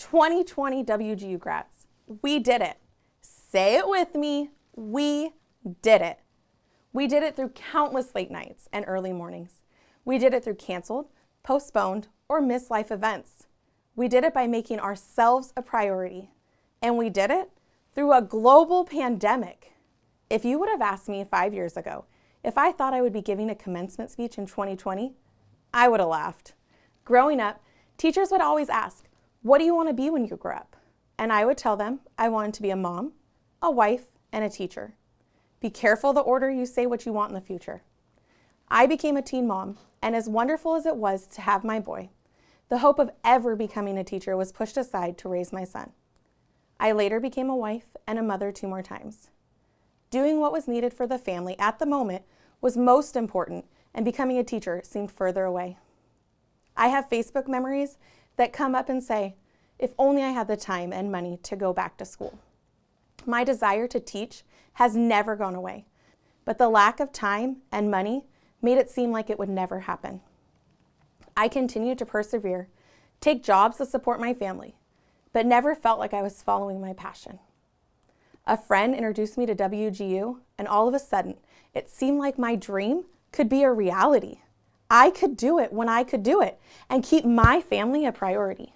2020 WGU grads, we did it. Say it with me, we did it. We did it through countless late nights and early mornings. We did it through canceled, postponed, or missed life events. We did it by making ourselves a priority. And we did it through a global pandemic. If you would have asked me 5 years ago if I thought I would be giving a commencement speech in 2020, I would have laughed. Growing up, teachers would always ask, "What do you want to be when you grow up?" And I would tell them I wanted to be a mom, a wife, and a teacher. Be careful the order you say what you want in the future. I became a teen mom, and as wonderful as it was to have my boy, the hope of ever becoming a teacher was pushed aside to raise my son. I later became a wife and a mother 2 more times. Doing what was needed for the family at the moment was most important, and becoming a teacher seemed further away. I have Facebook memories that come up and say, if only I had the time and money to go back to school. My desire to teach has never gone away, but the lack of time and money made it seem like it would never happen. I continued to persevere, take jobs to support my family, but never felt like I was following my passion. A friend introduced me to WGU, and all of a sudden, it seemed like my dream could be a reality. I could do it when I could do it and keep my family a priority.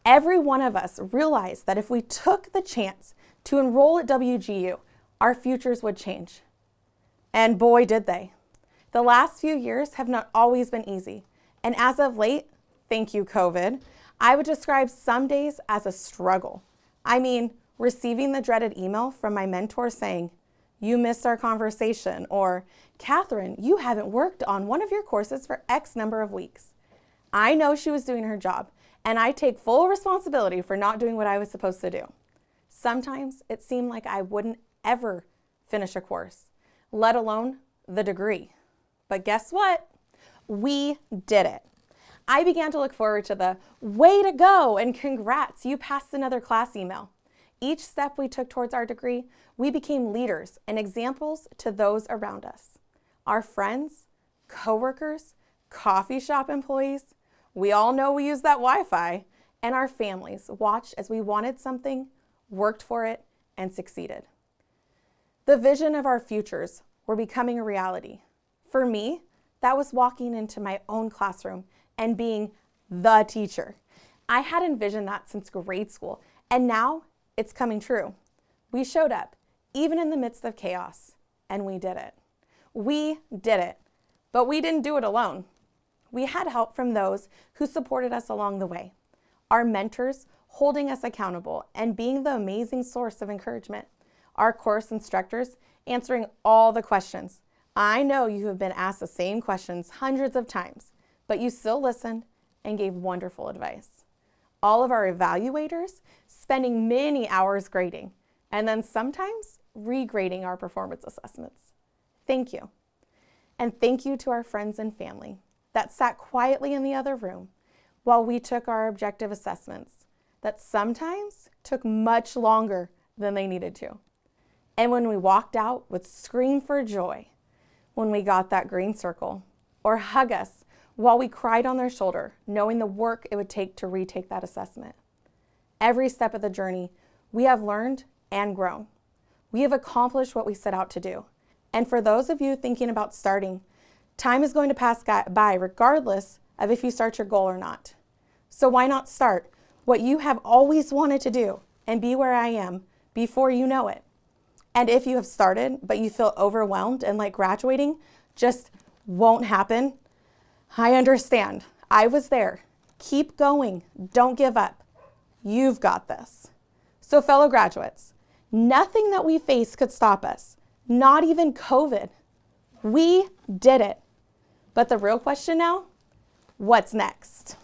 Every one of us realized that if we took the chance to enroll at WGU, our futures would change. And boy, did they. The last few years have not always been easy. And as of late, thank you, COVID, I would describe some days as a struggle. I mean, receiving the dreaded email from my mentor saying, "You missed our conversation," or "Kathryn, you haven't worked on one of your courses for X number of weeks." I know she was doing her job, and I take full responsibility for not doing what I was supposed to do. Sometimes it seemed like I wouldn't ever finish a course, let alone the degree. But guess what? We did it. I began to look forward to the "way to go" and "congrats, you passed another class" email. Each step we took towards our degree, we became leaders and examples to those around us. Our friends, coworkers, coffee shop employees, we all know we use that Wi-Fi, and our families watched as we wanted something, worked for it, and succeeded. The vision of our futures were becoming a reality. For me, that was walking into my own classroom and being the teacher. I had envisioned that since grade school, and now it's coming true. We showed up, even in the midst of chaos, and we did it. We did it, but we didn't do it alone. We had help from those who supported us along the way. Our mentors holding us accountable and being the amazing source of encouragement. Our course instructors answering all the questions. I know you have been asked the same questions hundreds of times, but you still listened and gave wonderful advice. All of our evaluators spending many hours grading, and then sometimes regrading our performance assessments. Thank you. And thank you to our friends and family that sat quietly in the other room while we took our objective assessments that sometimes took much longer than they needed to. And when we walked out, would scream for joy when we got that green circle, or hug us while we cried on their shoulder, knowing the work it would take to retake that assessment. Every step of the journey, we have learned and grown. We have accomplished what we set out to do. And for those of you thinking about starting, time is going to pass by regardless of if you start your goal or not. So why not start what you have always wanted to do and be where I am before you know it? And if you have started, but you feel overwhelmed and like graduating just won't happen, I understand. I was there. Keep going. Don't give up. You've got this. So fellow graduates, nothing that we face could stop us, not even COVID. We did it. But the real question now, what's next?